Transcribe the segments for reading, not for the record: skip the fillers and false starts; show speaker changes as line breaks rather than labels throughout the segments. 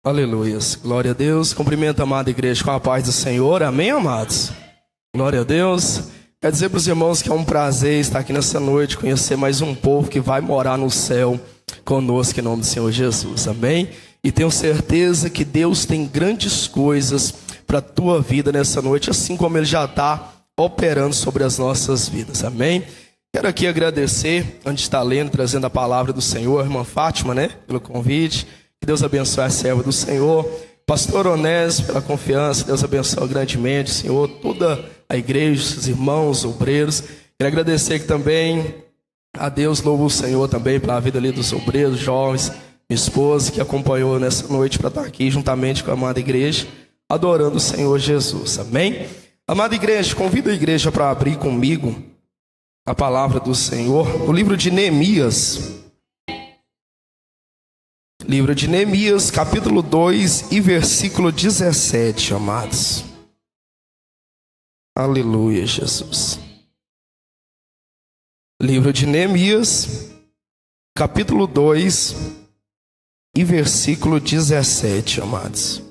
Aleluias, glória a Deus. Cumprimento a amada igreja com a paz do Senhor, amém, amados? Glória a Deus. Quero dizer para os irmãos que é um prazer estar aqui nessa noite, conhecer mais um povo que vai morar no céu conosco em nome do Senhor Jesus, amém? E tenho certeza que Deus tem grandes coisas para a tua vida nessa noite, assim como Ele já está operando sobre as nossas vidas, amém? Quero aqui agradecer, antes de estar lendo, trazendo a palavra do Senhor, a irmã Fátima, pelo convite. Que Deus abençoe a serva do Senhor. Pastor Onésio, pela confiança. Deus abençoe grandemente, Senhor, toda a igreja, os irmãos, obreiros. Quero agradecer aqui também a Deus, louvo o Senhor também pela vida ali dos obreiros, jovens, minha esposa que acompanhou nessa noite para estar aqui juntamente com a amada igreja, adorando o Senhor Jesus, amém? Amada igreja, convido a igreja para abrir comigo a palavra do Senhor, o livro de Neemias. Livro de Neemias, capítulo 2 e versículo 17, amados. Aleluia, Jesus. Livro de Neemias, capítulo 2 e versículo 17, amados.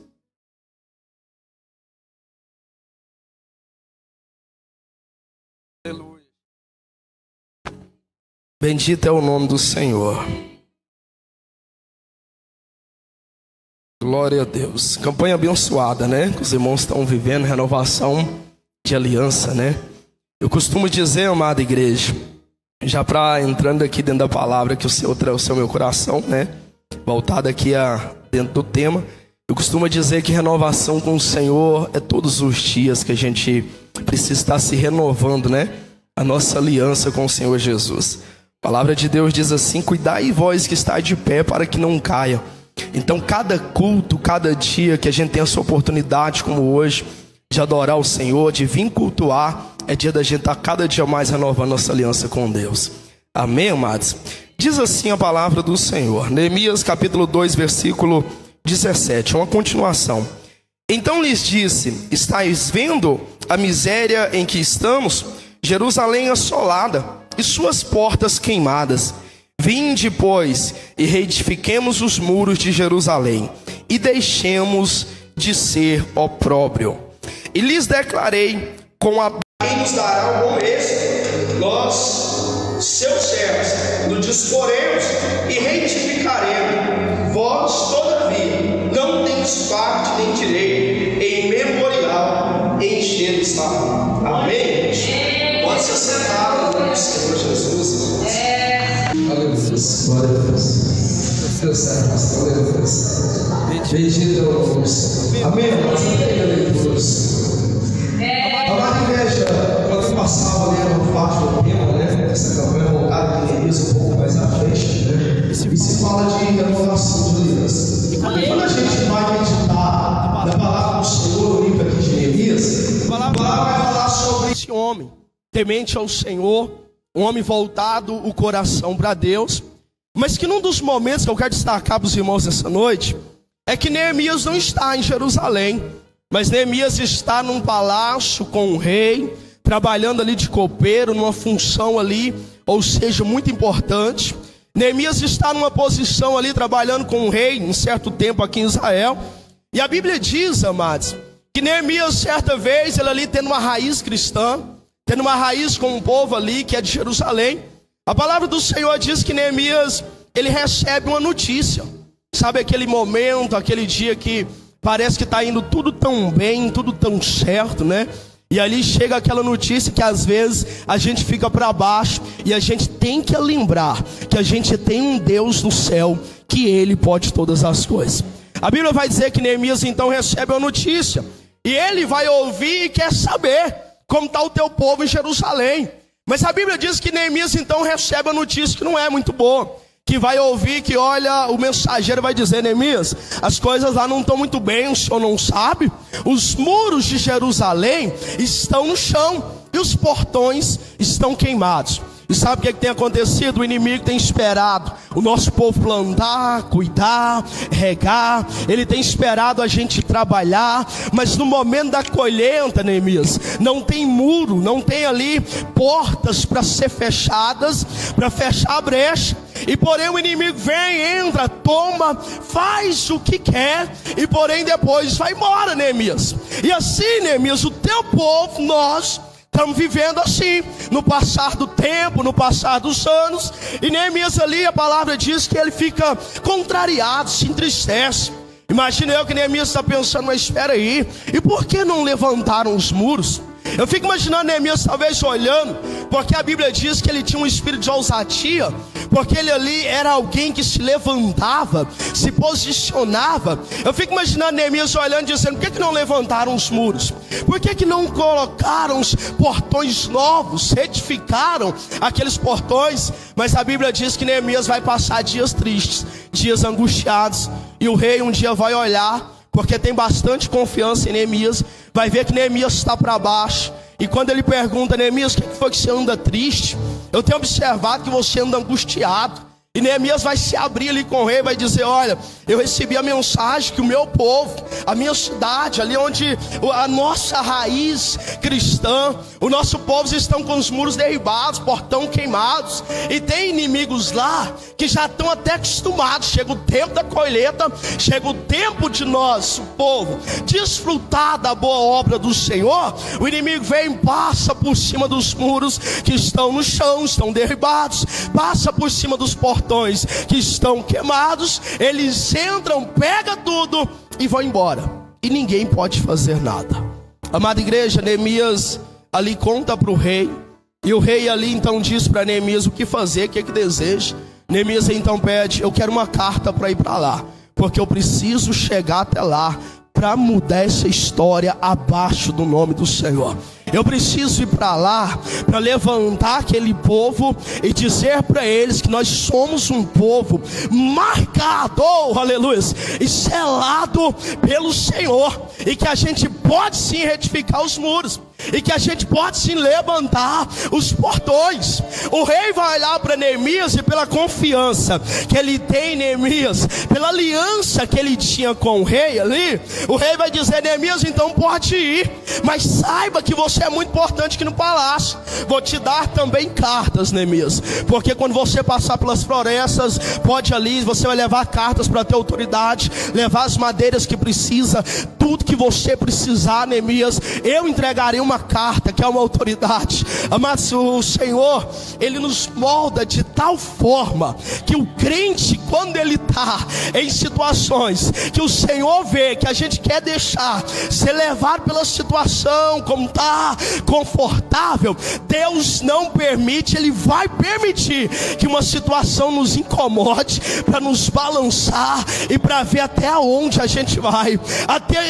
Aleluia. Bendito é o nome do Senhor. Glória a Deus. Campanha abençoada, Que os irmãos estão vivendo, renovação de aliança, Eu costumo dizer, amada igreja, já para entrando aqui dentro da palavra que o Senhor trouxe ao meu coração, voltado aqui dentro do tema, eu costumo dizer que renovação com o Senhor é todos os dias que a gente precisa estar se renovando, A nossa aliança com o Senhor Jesus. A palavra de Deus diz assim: cuidai vós que está de pé para que não caia. Então cada culto, cada dia que a gente tem essa oportunidade como hoje de adorar o Senhor, de vir cultuar, é dia da gente estar cada dia mais renovando nossa aliança com Deus, amém, amados? Diz assim a palavra do Senhor, Neemias capítulo 2 versículo 17, uma continuação. Então lhes disse: estáis vendo a miséria em que estamos, Jerusalém assolada e suas portas queimadas. Vinde, pois, e reedifiquemos os muros de Jerusalém, e deixemos de ser opróbrio. E lhes declarei com a... Quem nos dará um bom êxito? Nós, seus servos, nos disporemos e reedificaremos. Vós, todavia, não tendes parte nem direito em memorial em Jerusalém. Amém? Pode ser sentado no Senhor Jesus. Aleluia, glória a Deus. Deus é pastor, glória a Deus. Bendito é o nome do Senhor. Amém, irmãos? Amada igreja, quando eu passava ali uma parte do tema, essa campanha voltada de Neemias um pouco mais à frente, e se fala de renovação de aliança. Quando a gente vai meditar na palavra do Senhor, no livro aqui de Neemias, a palavra vai falar sobre esse homem temente ao Senhor, um homem voltado o coração para Deus, mas que num dos momentos que eu quero destacar para os irmãos essa noite, é que Neemias não está em Jerusalém, mas Neemias está num palácio com o rei, trabalhando ali de copeiro, numa função ali, ou seja, muito importante. Neemias está numa posição ali, trabalhando com o rei, em certo tempo aqui em Israel, e a Bíblia diz, amados, que Neemias certa vez, ele ali tendo uma raiz cristã, tendo uma raiz com um povo ali que é de Jerusalém, a palavra do Senhor diz que Neemias, ele recebe uma notícia. Sabe aquele momento, aquele dia que parece que está indo tudo tão bem, tudo tão certo, E ali chega aquela notícia que às vezes a gente fica para baixo e a gente tem que lembrar que a gente tem um Deus no céu, que Ele pode todas as coisas. A Bíblia vai dizer que Neemias então recebe uma notícia e ele vai ouvir e quer saber como está o teu povo em Jerusalém. Mas a Bíblia diz que Neemias então recebe a notícia que não é muito boa. Que vai ouvir que, olha, o mensageiro vai dizer: Neemias, as coisas lá não estão muito bem, o senhor não sabe? Os muros de Jerusalém estão no chão e os portões estão queimados. E sabe o que tem acontecido? O inimigo tem esperado o nosso povo plantar, cuidar, regar. Ele tem esperado a gente trabalhar. Mas no momento da colheita, Neemias, não tem muro, não tem ali portas para ser fechadas, para fechar a brecha.
E porém o inimigo vem, entra, toma, faz o que quer, e porém depois vai embora, Neemias. E assim, Neemias, o teu povo, nós estamos vivendo assim, no passar do tempo, no passar dos anos. E Neemias ali, a palavra diz que ele fica contrariado, se entristece. Imagina eu que Neemias está pensando, mas espera aí, e por que não levantaram os muros? Eu fico imaginando Neemias talvez olhando, porque a Bíblia diz que ele tinha um espírito de ousadia, porque ele ali era alguém que se levantava, se posicionava. Eu fico imaginando Neemias olhando e dizendo, por que não levantaram os muros? Por que não colocaram os portões novos, retificaram aqueles portões? Mas a Bíblia diz que Neemias vai passar dias tristes, dias angustiados, e o rei um dia vai olhar, porque tem bastante confiança em Neemias, vai ver que Neemias está para baixo. E quando ele pergunta, Neemias, o que foi que você anda triste? Eu tenho observado que você anda angustiado. E Neemias vai se abrir ali com o rei, vai dizer, olha, eu recebi a mensagem que o meu povo, a minha cidade, ali onde a nossa raiz cristã, o nosso povo estão com os muros derribados, portão queimados, e tem inimigos lá que já estão até acostumados. Chega o tempo da colheita, chega o tempo de nós, o povo, desfrutar da boa obra do Senhor. O inimigo vem, passa por cima dos muros que estão no chão, estão derribados, passa por cima dos portões que estão queimados, eles entram, pegam tudo e vão embora, e ninguém pode fazer nada. Amada igreja, Neemias ali conta para o rei, e o rei ali então diz para Neemias o que fazer, o que deseja. Neemias então pede, eu quero uma carta para ir para lá, porque eu preciso chegar até lá para mudar essa história abaixo do nome do Senhor. Eu preciso ir para lá, para levantar aquele povo e dizer para eles que nós somos um povo marcado, aleluia, e selado pelo Senhor, e que a gente pode sim retificar os muros, e que a gente pode sim levantar os portões. O rei vai olhar para Neemias, e pela confiança que ele tem em Neemias, pela aliança que ele tinha com o rei ali, o rei vai dizer, Neemias, então pode ir, mas saiba que você é muito importante aqui no palácio. Vou te dar também cartas, Neemias, porque quando você passar pelas florestas, pode ali, você vai levar cartas para ter autoridade, levar as madeiras que precisa, tudo que você precisar, Neemias, eu entregarei uma carta que é uma autoridade. Amados, o Senhor, Ele nos molda de tal forma que o crente, quando ele está em situações que o Senhor vê que a gente quer deixar ser levado pela situação, como está confortável, Deus não permite, Ele vai permitir que uma situação nos incomode, para nos balançar e para ver até onde a gente vai, até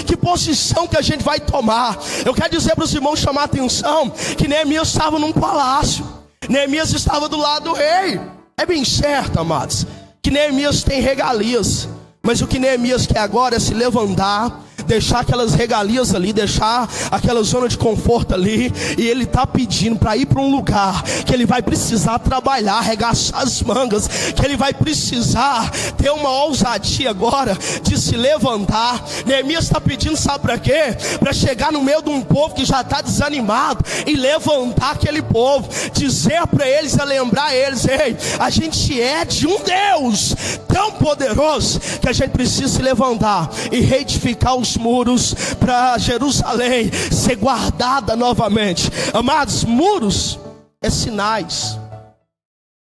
que posição que a gente vai tomar. Eu quero dizer para os irmãos, chamar a atenção, que Neemias estava num palácio, Neemias estava do lado do rei. É bem certo, amados, que Neemias tem regalias, mas o que Neemias quer agora é se levantar, deixar aquelas regalias ali, deixar aquela zona de conforto ali, e ele está pedindo para ir para um lugar que ele vai precisar trabalhar, arregaçar as mangas, que ele vai precisar ter uma ousadia agora de se levantar. Neemias está pedindo, sabe para quê? Para chegar no meio de um povo que já está desanimado e levantar aquele povo, dizer para eles, lembrar eles, ei, a gente é de um Deus tão poderoso que a gente precisa se levantar e reedificar os muros para Jerusalém ser guardada novamente. Amados, muros é sinais,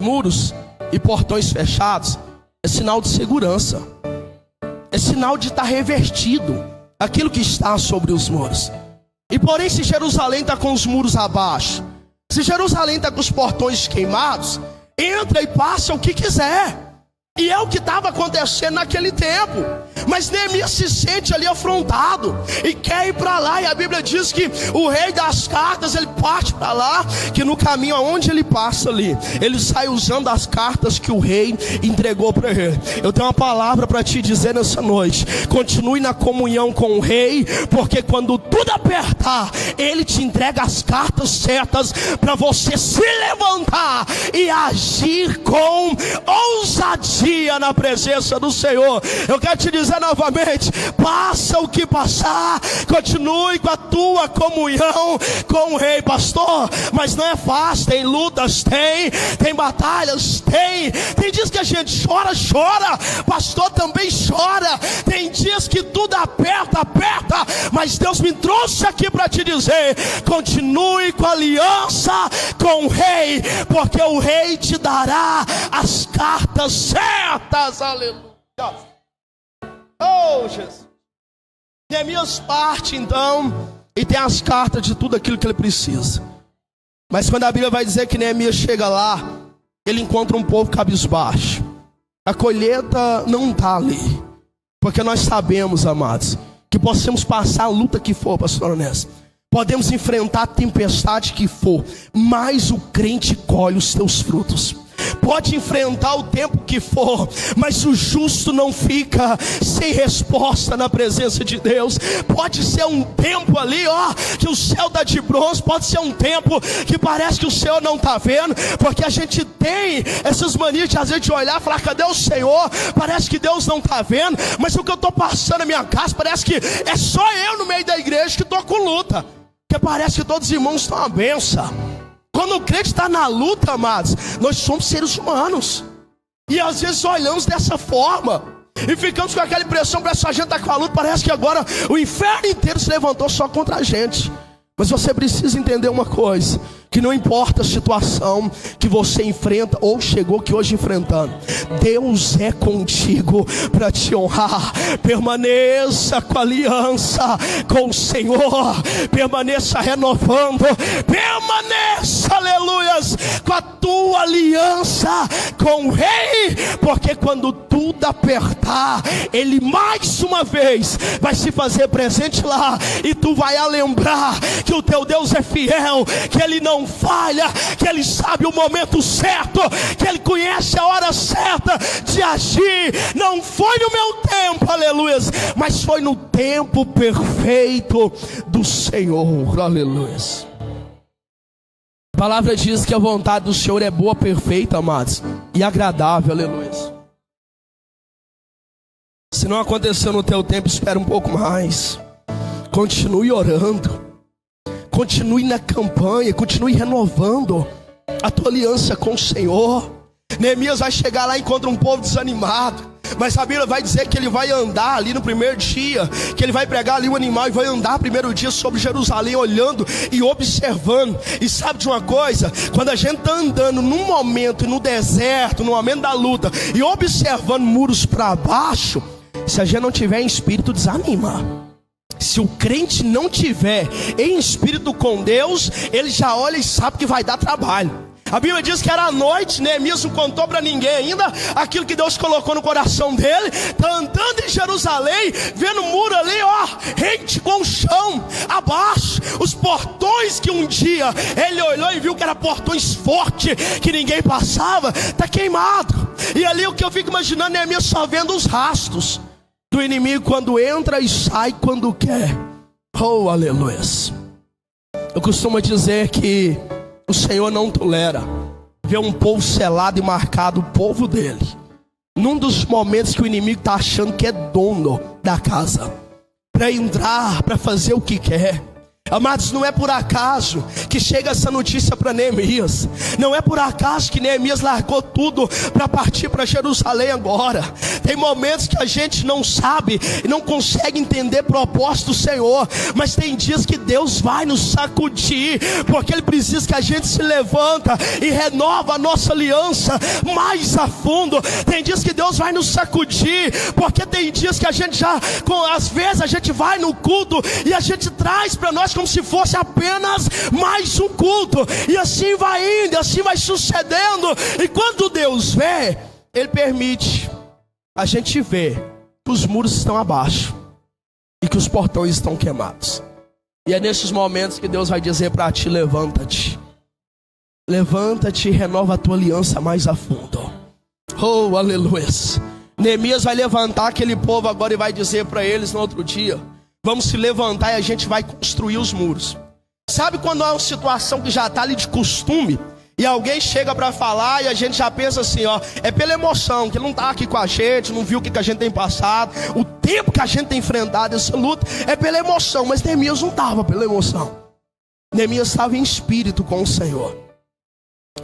muros e portões fechados é sinal de segurança, é sinal de estar revertido aquilo que está sobre os muros. E porém, se Jerusalém está com os muros abaixo, se Jerusalém está com os portões queimados, entra e passa o que quiser. E é o que estava acontecendo naquele tempo. Mas Neemias se sente ali afrontado e quer ir para lá. E a Bíblia diz que o rei das cartas, ele parte para lá, que no caminho aonde ele passa ali, ele sai usando as cartas que o rei entregou para ele. Eu tenho uma palavra para te dizer nessa noite: continue na comunhão com o rei, porque quando tudo apertar, ele te entrega as cartas certas para você se levantar e agir com ousadia dia na presença do Senhor. Eu quero te dizer novamente, passa o que passar, continue com a tua comunhão com o Rei. Pastor, mas não é fácil, tem lutas, tem batalhas, tem dias que a gente chora, pastor também chora, tem dias que tudo aperta, mas Deus me trouxe aqui para te dizer, continue com a aliança com o Rei, porque o Rei te dará as cartas certas. Aleluia. Oh, Jesus. Neemias parte então e tem as cartas de tudo aquilo que ele precisa. Mas quando a Bíblia vai dizer que Neemias chega lá, ele encontra um povo cabisbaixo. A colheita não está ali, porque nós sabemos, amados, que possamos passar a luta que for, pastor Onésio, podemos enfrentar a tempestade que for, mas o crente colhe os seus frutos. Pode enfrentar o tempo que for, mas o justo não fica sem resposta na presença de Deus. Pode ser um tempo ali, que o céu está de bronze. Pode ser um tempo que parece que o Senhor não está vendo, porque a gente tem essas manias de às vezes de olhar e falar, cadê o Senhor? Parece que Deus não está vendo, mas o que eu estou passando na minha casa, parece que é só eu no meio da igreja que estou com luta, porque parece que todos os irmãos estão uma benção. Quando o crente está na luta, amados, nós somos seres humanos, e às vezes olhamos dessa forma e ficamos com aquela impressão, parece que a gente está com a luta, parece que agora o inferno inteiro se levantou só contra a gente. Mas você precisa entender uma coisa, que não importa a situação que você enfrenta ou chegou que hoje enfrentando, Deus é contigo para te honrar. Permaneça com a aliança com o Senhor, permaneça renovando, permaneça, aleluias, com a tua aliança com o Rei, porque quando tudo apertar, Ele mais uma vez vai se fazer presente lá, e tu vai lembrar que o teu Deus é fiel, que Ele não falha, que Ele sabe o momento certo, que Ele conhece a hora certa de agir. Não foi no meu tempo, aleluia, mas foi no tempo perfeito do Senhor, aleluia. A palavra diz que a vontade do Senhor é boa, perfeita, amados, e agradável, aleluia. Se não aconteceu no teu tempo, espera um pouco mais. Continue orando, continue na campanha, continue renovando a tua aliança com o Senhor. Neemias vai chegar lá e encontra um povo desanimado, mas a Bíblia vai dizer que ele vai andar ali no primeiro dia, que ele vai pregar ali o animal e vai andar primeiro dia sobre Jerusalém, olhando e observando. E sabe de uma coisa? Quando a gente está andando num momento no deserto, no momento da luta, e observando muros para baixo, se a gente não tiver em espírito, desanima. Se o crente não tiver em espírito com Deus, ele já olha e sabe que vai dar trabalho. A Bíblia diz que era noite, Neemias não contou para ninguém ainda aquilo que Deus colocou no coração dele. Está andando em Jerusalém, vendo o muro ali, rente com o chão, abaixo, os portões que um dia ele olhou e viu que eram portões fortes, que ninguém passava, está queimado. E ali o que eu fico imaginando, Neemias só vendo os rastros do inimigo quando entra e sai quando quer. Oh, aleluia. Eu costumo dizer que o Senhor não tolera ver um povo selado e marcado, o povo dele, num dos momentos que o inimigo está achando que é dono da casa, para entrar, para fazer o que quer. Amados, não é por acaso que chega essa notícia para Neemias. Não é por acaso que Neemias largou tudo para partir para Jerusalém agora. Tem momentos que a gente não sabe e não consegue entender propósito do Senhor, mas tem dias que Deus vai nos sacudir, porque Ele precisa que a gente se levanta e renova a nossa aliança mais a fundo. Tem dias que Deus vai nos sacudir, porque tem dias que a gente já, às vezes a gente vai no culto e a gente traz para nós como se fosse apenas mais um culto, e assim vai indo, assim vai sucedendo. E quando Deus vê, Ele permite a gente ver que os muros estão abaixo e que os portões estão queimados. E é nesses momentos que Deus vai dizer para ti: levanta-te, levanta-te e renova a tua aliança mais a fundo. Oh, aleluia. Neemias vai levantar aquele povo agora e vai dizer para eles no outro dia: vamos se levantar e a gente vai construir os muros. Sabe quando há uma situação que já está ali de costume, E alguém chega para falar e a gente já pensa assim, ó, é pela emoção, que ele não está aqui com a gente, não viu o que a gente tem passado, o tempo que a gente tem enfrentado essa luta, é pela emoção. Mas Neemias não estava pela emoção. Neemias estava em espírito com o Senhor.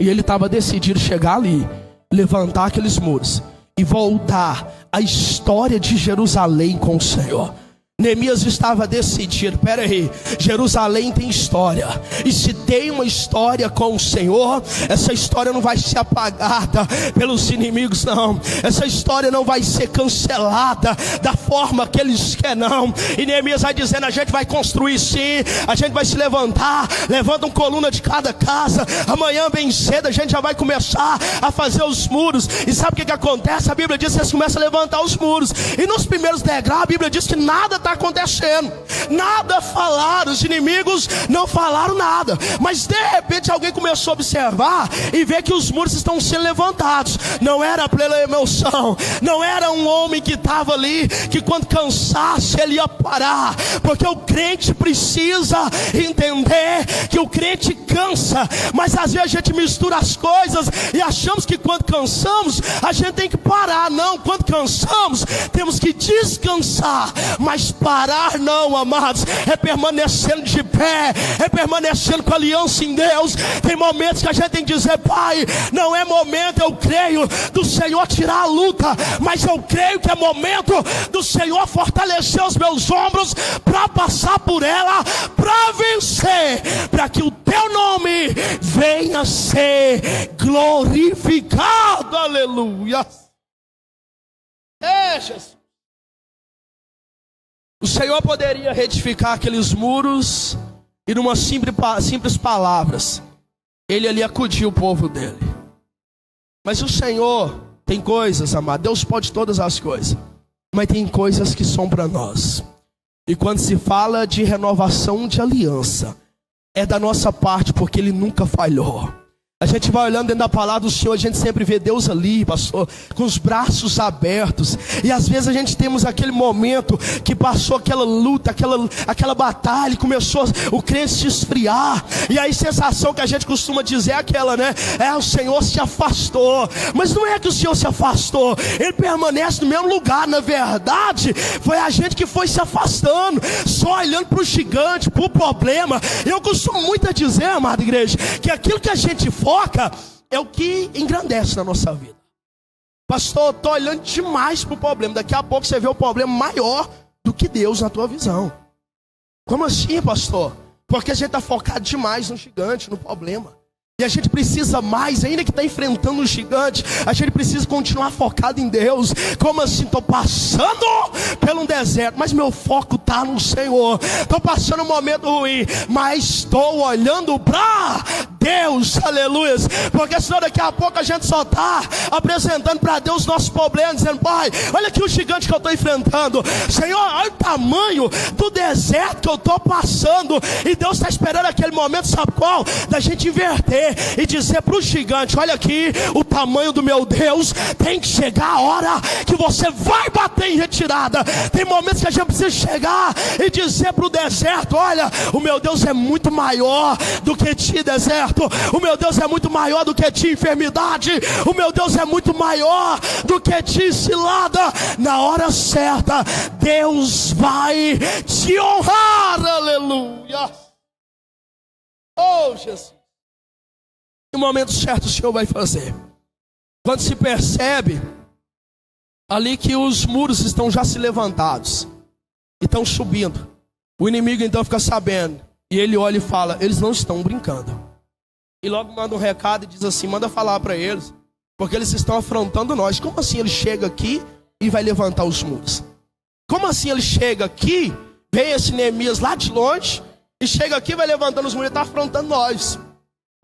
E ele estava decidido chegar ali, levantar aqueles muros e voltar a história de Jerusalém com o Senhor. Neemias estava decidido, peraí, Jerusalém tem história, e se tem uma história com o Senhor, essa história não vai ser apagada pelos inimigos não, essa história não vai ser cancelada da forma que eles querem não. E Neemias vai dizendo, a gente vai construir sim, a gente vai se levantar, levanta uma coluna de cada casa, amanhã bem cedo a gente já vai começar a fazer os muros. E sabe o que acontece? A Bíblia diz que eles começam a levantar os muros, e nos primeiros degraus a Bíblia diz que nada está acontecendo, nada falaram, os inimigos não falaram nada, mas de repente alguém começou a observar e ver que os muros estão sendo levantados. Não era pela emoção, não era um homem que estava ali, que quando cansasse ele ia parar, porque o crente precisa entender que o crente cansa, mas às vezes a gente mistura as coisas e achamos que quando cansamos a gente tem que parar. Não, quando cansamos temos que descansar, mas parar não, amados, é permanecendo de pé, é permanecendo com aliança em Deus. Tem momentos que a gente tem que dizer, Pai, não é momento, eu creio, do Senhor tirar a luta, mas eu creio que é momento do Senhor fortalecer os meus ombros para passar por ela, para vencer, para que o teu nome venha a ser glorificado. Aleluia. Jesus. O Senhor poderia retificar aqueles muros e numa simples palavras Ele ali acudiu o povo dele. Mas o Senhor tem coisas, amado, Deus pode todas as coisas, mas tem coisas que são para nós. E quando se fala de renovação de aliança, é da nossa parte, porque Ele nunca falhou. A gente vai olhando dentro da palavra do Senhor, a gente sempre vê Deus ali, pastor, com os braços abertos. E às vezes a gente temos aquele momento que passou aquela luta, aquela batalha, e começou o crente se esfriar. E aí a sensação que a gente costuma dizer é aquela, né? É, o Senhor se afastou. Mas não é que o Senhor se afastou, Ele permanece no mesmo lugar. Na verdade, foi a gente que foi se afastando, só olhando para o gigante, para o problema. Eu costumo muito dizer, amada igreja, que aquilo que a gente foca é o que engrandece na nossa vida. Pastor, eu estou olhando demais para o problema. Daqui a pouco você vê o problema maior do que Deus na tua visão. Como assim, pastor? Porque a gente está focado demais no gigante, no problema. E a gente precisa mais, ainda que está enfrentando um gigante, a gente precisa continuar focado em Deus. Como assim? Estou passando por um deserto, mas meu foco está no Senhor. Estou passando um momento ruim, mas estou olhando para Deus, aleluia. Porque senão daqui a pouco a gente só está apresentando para Deus nossos problemas, dizendo, Pai, olha aqui o gigante que eu estou enfrentando. Senhor, olha o tamanho do deserto que eu estou passando. E Deus está esperando aquele momento, sabe qual? Da gente inverter e dizer para o gigante, olha aqui, o tamanho do meu Deus, tem que chegar a hora que você vai bater em retirada. Tem momentos que a gente precisa chegar e dizer para o deserto, olha, o meu Deus é muito maior do que ti, deserto. O meu Deus é muito maior do que ti, enfermidade. O meu Deus é muito maior do que ti, cilada. Na hora certa, Deus vai te honrar, aleluia. Oh, Jesus. No momento certo o Senhor vai fazer. Quando se percebe ali que os muros estão já se levantados e estão subindo, o inimigo então fica sabendo, e ele olha e fala, eles não estão brincando. E logo manda um recado e diz assim, manda falar para eles, porque eles estão afrontando nós. Como assim ele chega aqui e vai levantar os muros? Como assim ele chega aqui, vem esse Neemias lá de longe, e chega aqui e vai levantando os muros, ele está afrontando nós.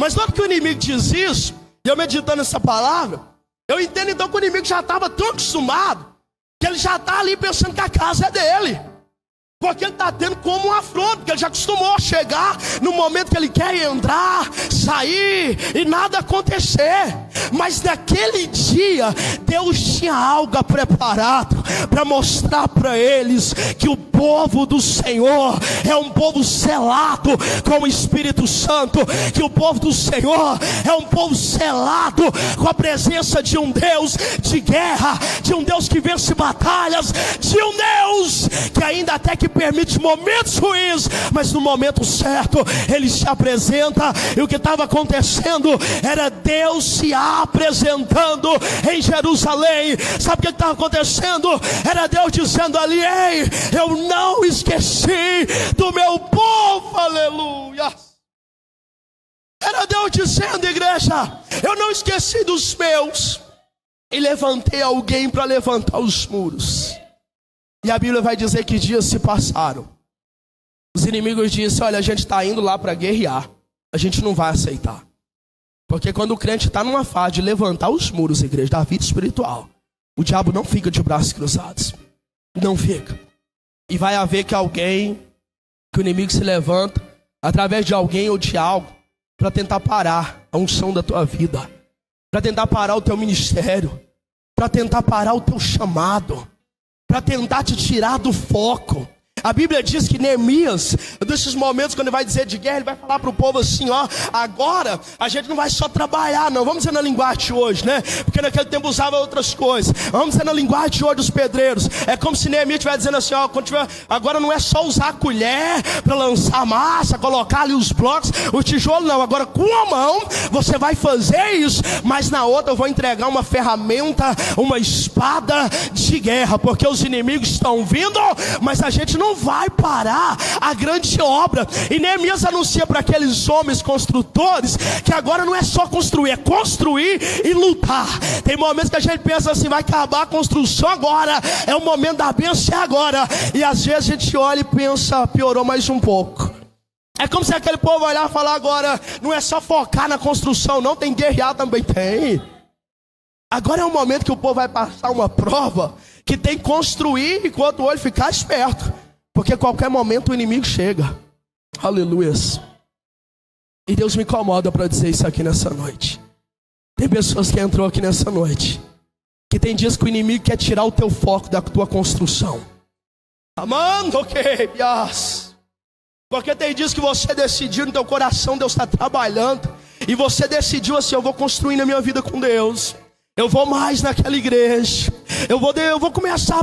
Mas logo que o inimigo diz isso, e eu meditando nessa palavra, eu entendo então que o inimigo já estava tão acostumado, que ele já está ali pensando que a casa é dele. Porque ele está tendo como um afronto, porque ele já acostumou a chegar no momento que ele quer entrar, sair e nada acontecer. Mas naquele dia, Deus tinha algo preparado para mostrar para eles que o povo do Senhor é um povo selado com o Espírito Santo, que o povo do Senhor é um povo selado com a presença de um Deus de guerra, de um Deus que vence batalhas, de um Deus que ainda até que permite momentos ruins, mas no momento certo Ele se apresenta. E o que estava acontecendo era Deus se apresentando em Jerusalém. Sabe o que estava acontecendo? Era Deus dizendo ali: ei, eu não esqueci do meu povo, aleluia. Era Deus dizendo, igreja, eu não esqueci dos meus, e levantei alguém para levantar os muros. E a Bíblia vai dizer que dias se passaram. Os inimigos disseram: olha, a gente está indo lá para guerrear, a gente não vai aceitar. Porque quando o crente está numa fase de levantar os muros, igreja, da vida espiritual, o diabo não fica de braços cruzados. Não fica. E vai haver que alguém, que o inimigo se levanta, através de alguém ou de algo, para tentar parar a unção da tua vida, para tentar parar o teu ministério, para tentar parar o teu chamado, para tentar te tirar do foco. A Bíblia diz que Neemias, desses momentos quando ele vai dizer de guerra, ele vai falar para o povo assim: ó, agora a gente não vai só trabalhar, não, vamos ser na linguagem de hoje, né? Porque naquele tempo usava outras coisas. Vamos ser na linguagem de hoje dos pedreiros. É como se Neemias estivesse dizendo assim: ó, quando tiver, agora não é só usar a colher para lançar massa, colocar ali os blocos, o tijolo, não. Agora com a mão você vai fazer isso, mas na outra eu vou entregar uma ferramenta, uma espada de guerra, porque os inimigos estão vindo, mas a gente não vai parar a grande obra. E Neemias anuncia para aqueles homens construtores que agora não é só construir, é construir e lutar. Tem momentos que a gente pensa assim: vai acabar a construção agora, é o momento da bênção, é agora. E às vezes a gente olha e pensa: piorou mais um pouco. É como se aquele povo olhar e falar: agora não é só focar na construção, não, tem guerrear também. Tem. Agora é o momento que o povo vai passar uma prova, que tem que construir enquanto o olho ficar esperto, porque a qualquer momento o inimigo chega. Aleluia. E Deus me incomoda para dizer isso aqui nessa noite. Tem pessoas que entrou aqui nessa noite, que tem dias que o inimigo quer tirar o teu foco da tua construção. Amando, ok, yes. Porque tem dias que você decidiu no teu coração, Deus está trabalhando, e você decidiu assim: eu vou construir na minha vida com Deus, eu vou mais naquela igreja, eu vou começar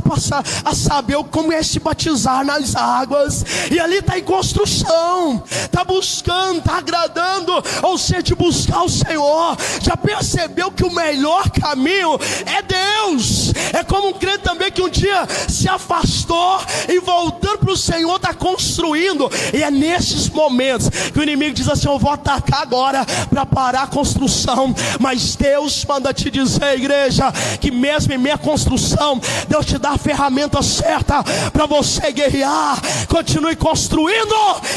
a saber como é se batizar nas águas. E ali está em construção, está buscando, está agradando, ou seja, de buscar o Senhor. Já percebeu que o melhor caminho é Deus? É como um crente também que um dia se afastou e voltando para o Senhor está construindo. E é nesses momentos que o inimigo diz assim: eu vou atacar agora para parar a construção. Mas Deus manda te dizer, igreja, que mesmo em meia construção, Deus te dá a ferramenta certa para você guerrear. Continue construindo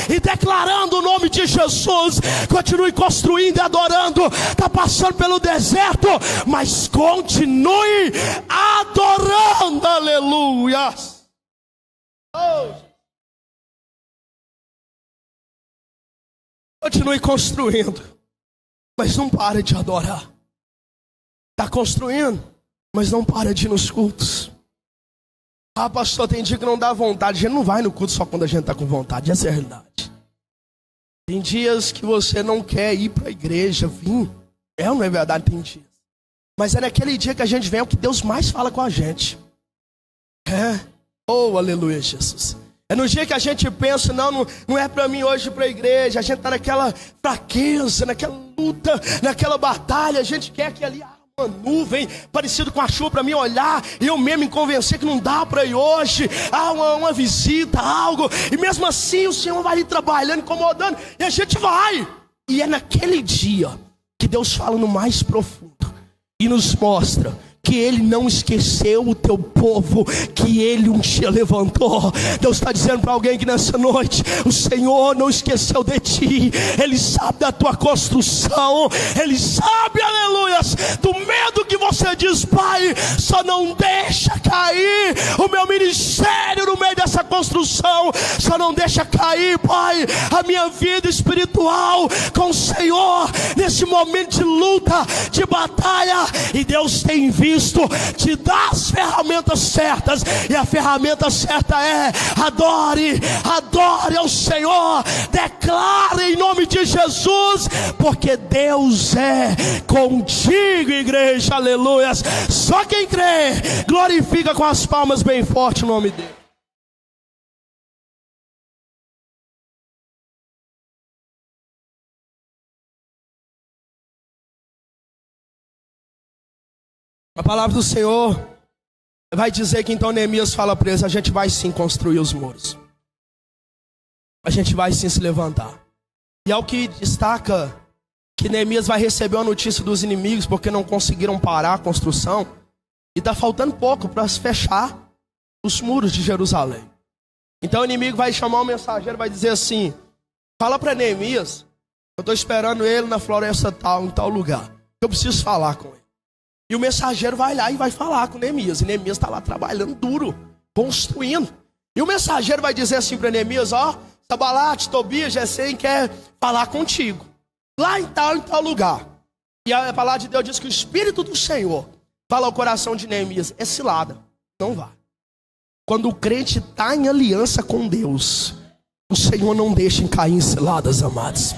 e declarando o nome de Jesus. Continue construindo e adorando. Está passando pelo deserto, mas continue adorando. Aleluia. Continue construindo, mas não pare de adorar. Está construindo, mas não para de ir nos cultos. Ah, pastor, tem dia que não dá vontade. A gente não vai no culto só quando a gente está com vontade. Essa é a realidade. Tem dias que você não quer ir para a igreja, vir. É ou não é verdade? Tem dias. Mas é naquele dia que a gente vem, é o que Deus mais fala com a gente. É. Oh, aleluia, Jesus. É no dia que a gente pensa: não é para mim hoje ir para a igreja. A gente está naquela fraqueza, naquela luta, naquela batalha. A gente quer que ali uma nuvem parecido com a chuva para mim olhar e eu mesmo me convencer que não dá para ir hoje. Uma visita, algo. E mesmo assim o Senhor vai ali trabalhando, incomodando, e a gente vai. E é naquele dia que Deus fala no mais profundo e nos mostra que Ele não esqueceu o teu povo, que Ele um dia levantou. Deus está dizendo para alguém que nessa noite: o Senhor não esqueceu de ti. Ele sabe da tua construção. Ele sabe, aleluia, do medo que você diz: Pai, só não deixa cair o meu ministério no meio dessa construção. Só não deixa cair, Pai, a minha vida espiritual com o Senhor nesse momento de luta, de batalha. E Deus tem visto Cristo te dá as ferramentas certas, e a ferramenta certa é: adore ao Senhor, declare em nome de Jesus, porque Deus é contigo, igreja, aleluia. Só quem crê, glorifica com as palmas bem forte o nome dele. A palavra do Senhor vai dizer que então Neemias fala para eles: a gente vai sim construir os muros, a gente vai sim se levantar. E é o que destaca que Neemias vai receber a notícia dos inimigos, porque não conseguiram parar a construção, e está faltando pouco para se fechar os muros de Jerusalém. Então o inimigo vai chamar um mensageiro, vai dizer assim: fala para Neemias, eu estou esperando ele na floresta tal, em tal lugar, eu preciso falar com ele. E o mensageiro vai lá e vai falar com Neemias. E Neemias está lá trabalhando duro, construindo. E o mensageiro vai dizer assim para Neemias: ó, Sanbalate, Tobias, Gesem quer falar contigo, lá em tal lugar. E a palavra de Deus diz que o Espírito do Senhor fala ao coração de Neemias: é cilada, não vai. Quando o crente está em aliança com Deus, o Senhor não deixa em cair em ciladas, amados.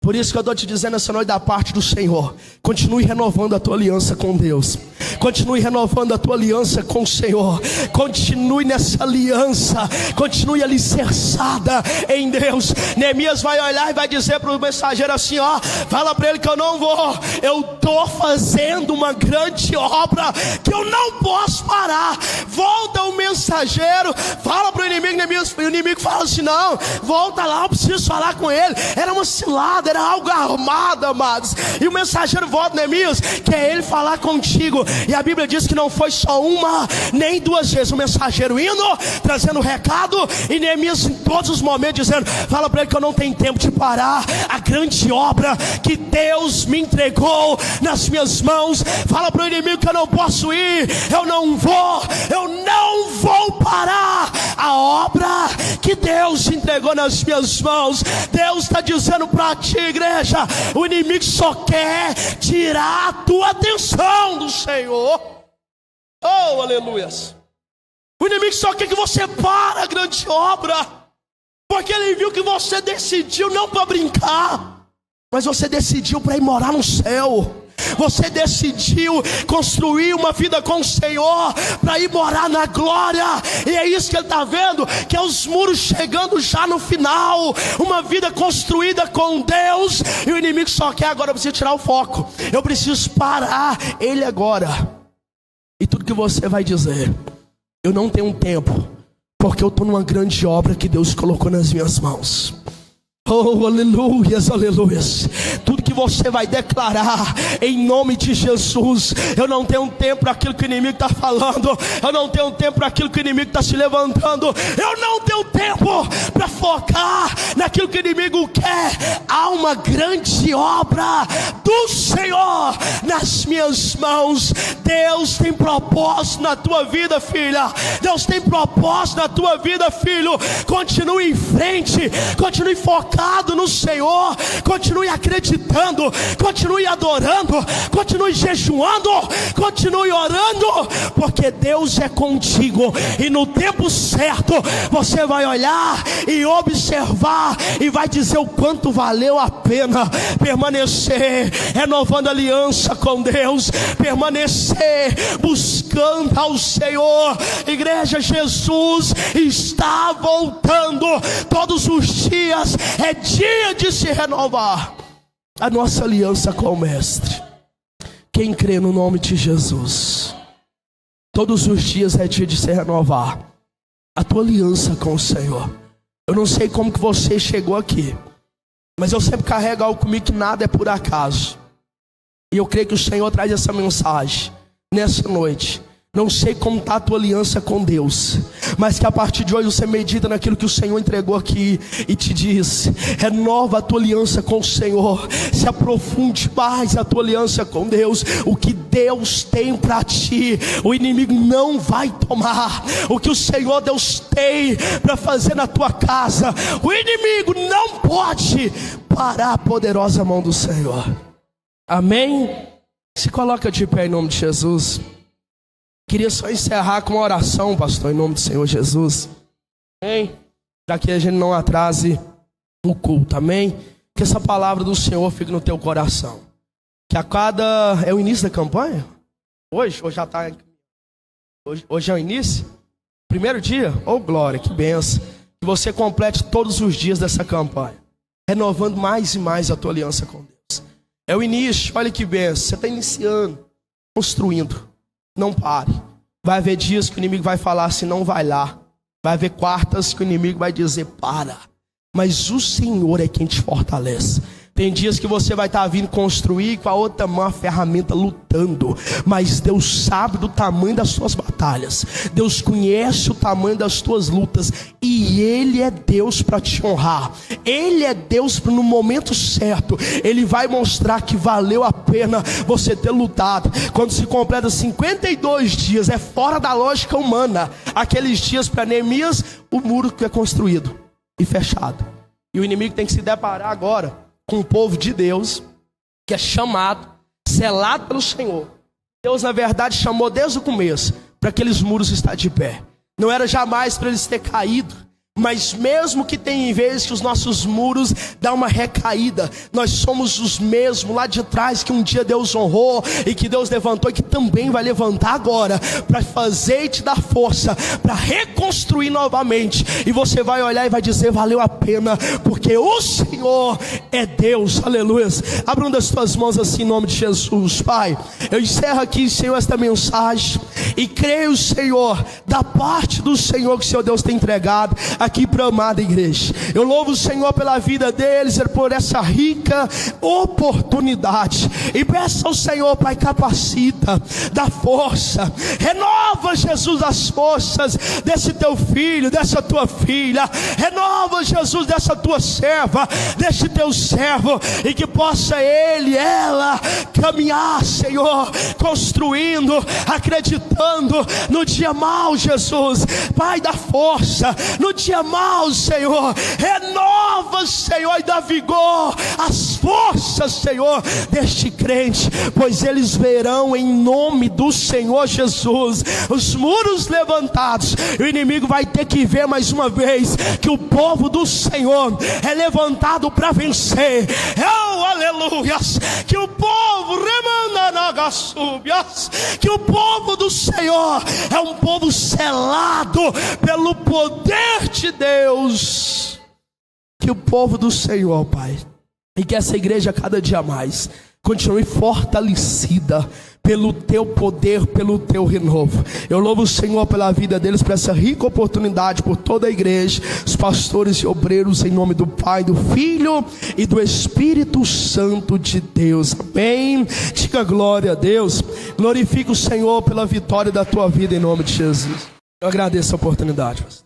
Por isso que eu estou te dizendo essa noite da parte do Senhor: continue renovando a tua aliança com Deus, continue renovando a tua aliança com o Senhor, continue nessa aliança, continue alicerçada em Deus. Neemias vai olhar e vai dizer para o mensageiro assim: ó, fala para ele que eu não vou, eu estou fazendo uma grande obra que eu não posso parar. Volta o mensageiro, fala para o inimigo. Neemias, o inimigo fala assim: não, volta lá, eu preciso falar com ele. Era uma cilada, era algo armado, amados. E o mensageiro volta: Neemias, quer ele falar contigo. E a Bíblia diz que não foi só uma nem duas vezes, o mensageiro indo, trazendo recado, e Neemias em todos os momentos dizendo: fala para ele que eu não tenho tempo de parar a grande obra que Deus me entregou nas minhas mãos. Fala para o inimigo que eu não posso ir, eu não vou parar a obra que Deus entregou nas minhas mãos. Deus está dizendo para ti, igreja: o inimigo só quer tirar a tua atenção do Senhor. Oh, aleluias. O inimigo só quer que você pare a grande obra, porque ele viu que você decidiu não para brincar, mas você decidiu para ir morar no céu. Você decidiu construir uma vida com o Senhor para ir morar na glória. E é isso que ele está vendo, que é os muros chegando já no final, uma vida construída com Deus. E o inimigo só quer: agora eu preciso tirar o foco, eu preciso parar ele agora. E tudo que você vai dizer: eu não tenho tempo, porque eu estou numa grande obra que Deus colocou nas minhas mãos. Oh, aleluias, aleluias. Tudo que você vai declarar em nome de Jesus: eu não tenho tempo para aquilo que o inimigo está falando, eu não tenho tempo para aquilo que o inimigo está se levantando, eu não tenho tempo para focar naquilo que o inimigo quer. Há uma grande obra do Senhor nas minhas mãos. Deus tem propósito na tua vida, filha. Deus tem propósito na tua vida, filho. Continue em frente, continue focado no Senhor, continue acreditando, continue adorando, continue jejuando, continue orando, porque Deus é contigo. E no tempo certo você vai olhar e observar e vai dizer o quanto valeu a pena permanecer renovando aliança com Deus, permanecer buscando ao Senhor. Igreja, Jesus está voltando todos os dias. É dia de se renovar a nossa aliança com o Mestre. Quem crê no nome de Jesus, todos os dias é dia de se renovar a tua aliança com o Senhor. Eu não sei como que você chegou aqui, mas eu sempre carrego algo comigo, que nada é por acaso. E eu creio que o Senhor traz essa mensagem nessa noite. Não sei como está a tua aliança com Deus, mas que a partir de hoje você medita naquilo que o Senhor entregou aqui e te diz: renova a tua aliança com o Senhor, se aprofunde mais a tua aliança com Deus. O que Deus tem para ti, o inimigo não vai tomar. O que o Senhor Deus tem para fazer na tua casa, o inimigo não pode parar a poderosa mão do Senhor. Amém? Se coloca de pé em nome de Jesus. Queria só encerrar com uma oração, pastor, em nome do Senhor Jesus. Amém? Para que a gente não atrase o culto, amém? Que essa palavra do Senhor fique no teu coração. Que a cada... É o início da campanha? Hoje? Ou já está... Hoje é o início? Primeiro dia? Oh, glória, que benção. Que você complete todos os dias dessa campanha, renovando mais e mais a tua aliança com Deus. É o início, olha que benção. Você está iniciando, construindo. Não pare. Vai haver dias que o inimigo vai falar assim, não vai lá. Vai haver quartas que o inimigo vai dizer, para. Mas o Senhor é quem te fortalece. Tem dias que você vai estar vindo construir com a outra mão a ferramenta lutando. Mas Deus sabe do tamanho das suas batalhas. Deus conhece o tamanho das tuas lutas. E Ele é Deus para te honrar. Ele é Deus para no momento certo. Ele vai mostrar que valeu a pena você ter lutado. Quando se completa 52 dias, é fora da lógica humana. Aqueles dias para Neemias, o muro que é construído e fechado. E o inimigo tem que se deparar agora com o povo de Deus, que é chamado, selado pelo Senhor. Deus na verdade chamou desde o começo, para aqueles muros estar de pé. Não era jamais para eles ter caído, mas mesmo que tenha vezes que os nossos muros dão uma recaída, nós somos os mesmos lá de trás que um dia Deus honrou e que Deus levantou e que também vai levantar agora para fazer e te dar força para reconstruir novamente. E você vai olhar e vai dizer, valeu a pena, porque o Senhor é Deus. Aleluia. Abra uma das tuas mãos assim em nome de Jesus. Pai, eu encerro aqui, Senhor, esta mensagem e creio, Senhor, da parte do Senhor que o Senhor Deus tem entregado aqui para a amada igreja. Eu louvo o Senhor pela vida deles, por essa rica oportunidade, e peço ao Senhor, Pai, capacita, dá força, renova, Jesus, as forças desse teu filho, dessa tua filha, renova, Jesus, dessa tua serva, desse teu servo, e que possa ele, ela caminhar, Senhor, construindo, acreditando no dia mau, Jesus. Pai, dá força no dia mal, Senhor, renova, Senhor, e dá vigor às forças, Senhor, deste crente, pois eles verão em nome do Senhor Jesus os muros levantados, e o inimigo vai ter que ver mais uma vez que o povo do Senhor é levantado para vencer. Oh, aleluias, que o povo que o povo do Senhor é um povo selado pelo poder de Deus. Que o povo do Senhor, Pai, e que essa igreja cada dia mais continue fortalecida pelo teu poder, pelo teu renovo. Eu louvo o Senhor pela vida deles, por essa rica oportunidade, por toda a igreja, os pastores e obreiros, em nome do Pai, do Filho e do Espírito Santo de Deus. Amém. Diga glória a Deus. Glorifica o Senhor pela vitória da tua vida, em nome de Jesus. Eu agradeço a oportunidade, pastor.